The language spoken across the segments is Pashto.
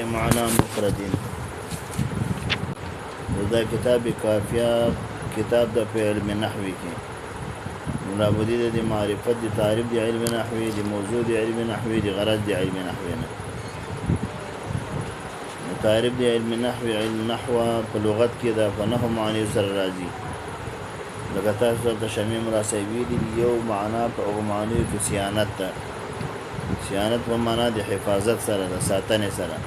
لمعنى مفرد دا کتاب کافیه کتاب د په علم نحوی کې مرابطی د معرفت د تعریف د علم نحوی د موضوع د علم نحوی د غرض د علم نحوی نه تعریف د علم نحوی علم نحو په لغت کې د فنه معنی سره راځي لکه تاسو د شمیم راسیوی دی یو معنا په او معنی کې صیانت ده صیانت په معنا د حفاظت سره د ساتنې سره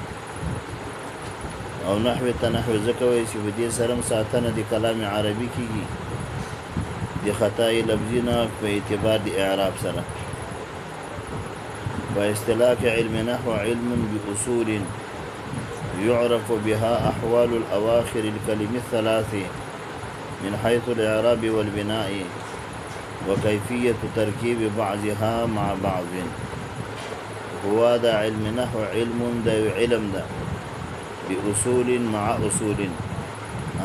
او نحوی تنحو زکوي چې په دې سره ساتنه د کلام عربي کېږي د خطای لفظي نه په اعتبار د اعراب سره په اصطلاح علم نحو علم باصول يعرف بها احوال الاواخر الكلم الثلاث من حيث الاعراب والبناء وكيفيه تركيب بعضها مع بعض هو دا علم نحو علم دا علم دا باصول مع اصول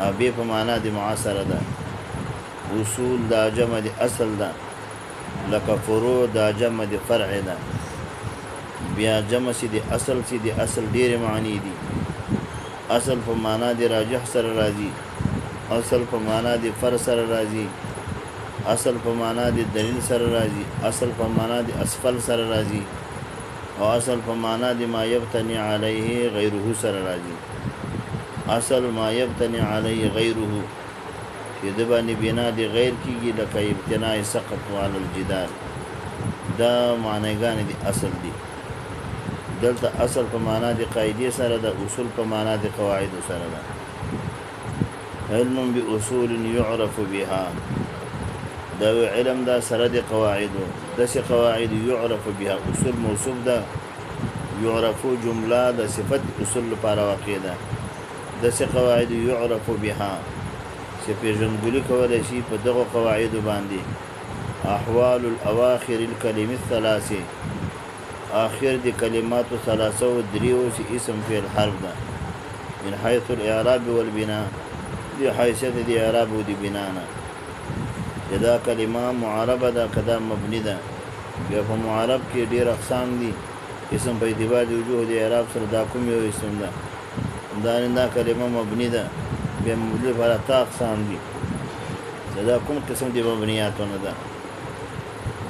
ابي په معنا د معاصره ده اصول دا جمع د اصل ده لکه فروع دا جمع د فرع ده بیا جمع سي د اصل ډېر معنی دي اصل په معنا د راجح سره راځي اصل په معنا د فرع سره راځي اصل په معنا د دلیل سره راځي اصل په معنا د اسفل سره راځي او اصل په معنا د ما یبتنی علیه غیره سره راځي اصل ما یبتنی علیه غیره چې د باندې بنا د غیر کېږي لکه ابتناء سقط علی الجدار دا معنیګانې د اصل دي دلته اصل په معنا د قاعده سره د اصول په معنا د قواعد سره ده علم باصول يعرف بها دا علم دا سره د قواعد داسې قواعد يعرف بها اصول موصوف ده يعرف جمله د صفت اصول لپاره واقع ده داسې قواعد يعرف بها چې پیژندګلوي کولای شي په دغه قواعد باندې احوال الاواخر الكلمه الثلاثه آخر دی کلمات ثلاثه و دریو سی اسم فعل حرف ده من حيث الاعراب والبناء دی حیثیت دی اعراب و دی بنانا دا کلمه معربه ده کدا مبنی ده بیا په معرب کې ډیر اقسام دي اسم په اعتبار دی وجوه دی اعراب سره دا کوم یو اسم ده دا کلمه مبنی ده بیا مبنی پر اتا اقسام دي دا کوم قسم دی مبنیاتونه ده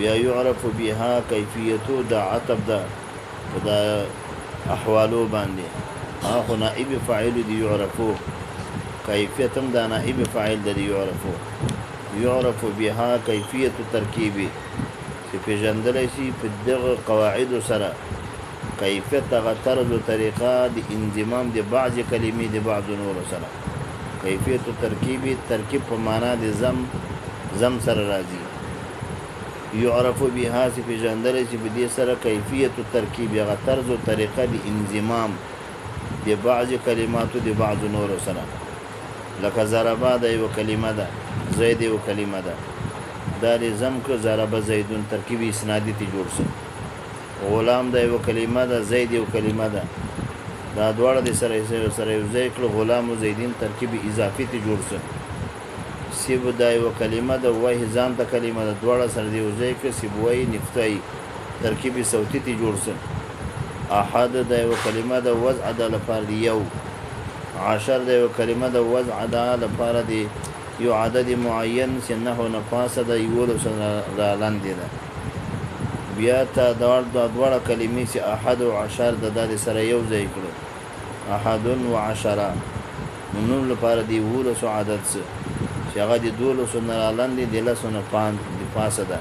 بیا يعرف بها کیفیتو دا عطب دا احوالو باندې اخو نائب فاعل دی يعرفو کیفیتم دا نائب فاعل دی يعرف بها کیفیت ترکیب چې پیژندل شي په دغه قواعد سره کیفیت هغه طرز او طریقه د انضمام د بعض کلمې د بعض نور سره کیفیت ترکیب په معنا د زم سره راځي يعرف بها سی پیژندل شي په دې سره کیفیت ترکیب هغه طرز او طریقه د انضمام د بعض کلماتو د بعض نور سره لکه ضربه د یو کلمه ده زید یو کلمه ده دا لزم کو ضربه زیدون ترکیب اسنادی ته جوړ شي غلام د یو کلمه ده زید یو کلمه ده دا دواړه د سره یو ځای کړو غلام او زیدین ترکیب اضافي ته جوړ شي سیب دا یو کلمه ده وای ځان ته کلمه ده دواړه سره دی یو ځای کې سیب وای نفتای ترکیب صوتی ته جوړ شي احد دا یو کلمه ده وضع د لپاره دی یو عشر دا یو کلمه ده وضع د لپاره دی یو عدد معین سنه نفاسه د یو سره لاندې ده بیا ته دواړه کلمې چې احد او عشر د سره یو ځای کړو احد و عشره نو لپاره دی ولس عدد څه چې هغه د 12 نه لاندې د 15 د پاسه ده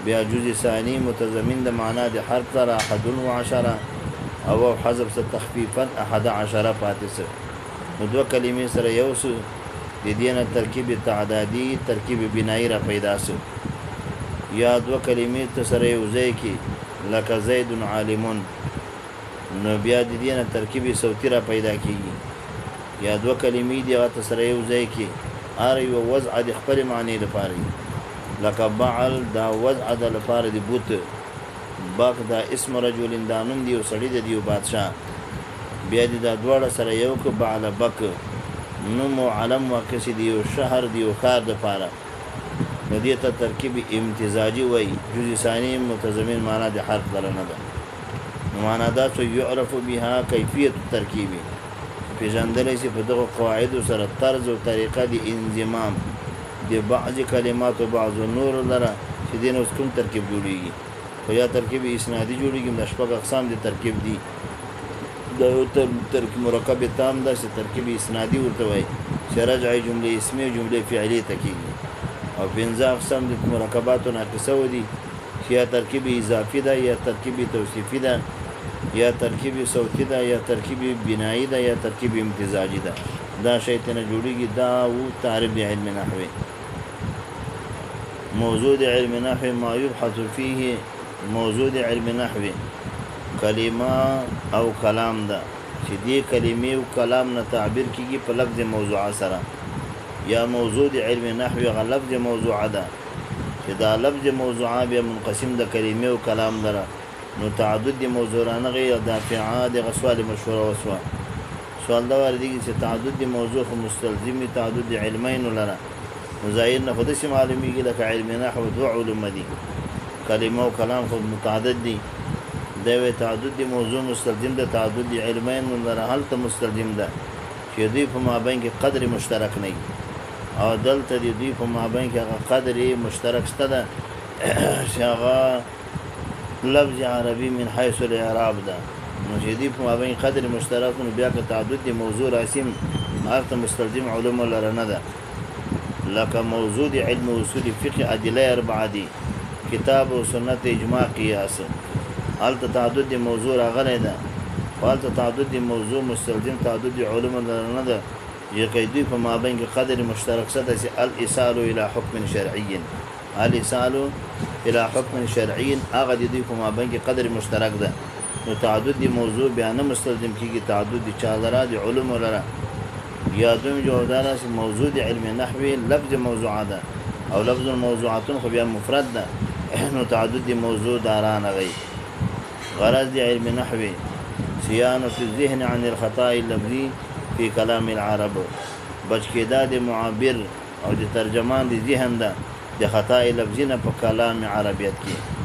بیا جزء ثانی متضمن د معنا د حرف سره احد و عشره او حذف څه تخفیفا احد عشره پاتې څه نو دوه کلمې سره یو څه د دینه ترکیب تعدادي ترکیب بنایی را پیدا شو یا دو کلمې ته سره یو ځای کې لکه زید عالمون نو بیا د دینه ترکیب صوتی را پیدا کیږي یا دو کلمې دی هغه سره یو ځای کې ار یو وضع د خپل معنی لپاره لکه بعل دا وضع د لپاره دی بوت باق دا اسم رجل دانون دی او سړی دی او بادشاہ بیا د دواړه سره یو ک بعل بک نوم علم واقع دی او شهر دی او خار د لپاره نو دې ته ترکیب امتزاجي وای جزء ثانی متضمن معنا د حرف درنه ده معنا دا څه يعرف بها کیفیت الترکیب پیژندل شي په دغه قواعد سره طرز او طریقه د انضمام د بعض کلمات او بعض نور لره چې دین اوس کوم ترکیب جوړیږي خو یا ترکیب اسنادي جوړیږي د شپږ اقسام د ترکیب دي دا یو ترکیب مرکب تام ده چې ترکیب اسنادي ورته وایي چې رجعي جمله اسمي او جمله فعلي تکیږي او پنځه اقسام د مرکباتو ناقصه ودي چې یا ترکیب اضافي ده یا ترکیب توصیفي ده یا ترکیب صوتی ده یا ترکیب بنایی ده یا ترکیب امتزاجی ده دا شی ته نه جوړیږي دا او تعریف د علم نحو موضوع د علم نحو ما يبحث فيه موضوع د علم نحو کلمه او کلام ده چې دې کلمې او کلام نه تعبیر کیږي په لفظ موضوع سره یا موضوع د علم نحو غ لفظ موضوع ده چې دا لفظ موضوع به منقسم د کلمې او کلام لره نو تعدد د موضوعانه غیر دافعه د غسوال مشوره وسوه سوال دا وردی چې تعدد د موضوع خو مستلزم تعدد د علمین لره مزایر نه خود سي معلومیږي لکه علم نحو دو علوم دي کلمه او کلام خو متعدد دي دا وی تعدد د موضوع مستلزم د تعدد د علمین لره هلته مستلزم ده چې دوی په مابین کې قدر مشترک نه او دلته دوی په مابین کې هغه قدر مشترک شته ده چې هغه لفظ عربي من حيث الاعراب ده نو چې دې په مابین قدر مشترک نو بیا که تعدد د موضوع راسم هغه مستلزم علوم لره نه ده لکه موضوع د علم اصول فقه ادله اربعه دي کتاب او سنت اجماع قیاس هلته تعدد د موضوع راغلی ده هلته تعدد د موضوع مستلزم تعدد د علوم لره نه ده یقیدوی په مابین کې قدر مشترک سره چې الاصال الى حکم شرعي الاصال الى حکم شرعي هغه د دې په مابین کې قدر مشترک ده نو تعدد د موضوع بیان مستلزم کیږي تعدد د چادره د علوم لره یادوم جوړدار چې موضوع د علم نحو لفظ موضوع ده او لفظ الموضوعات خو بیا مفرد ده نو تعدد د موضوع داران غي غرض د علم نحو صيانه الذهن عن الخطا اللفظي في كلام العرب بچ کېدا د معبر او د ترجمان د ذهن ده د خطا لفظي نه په کلام عربیت کې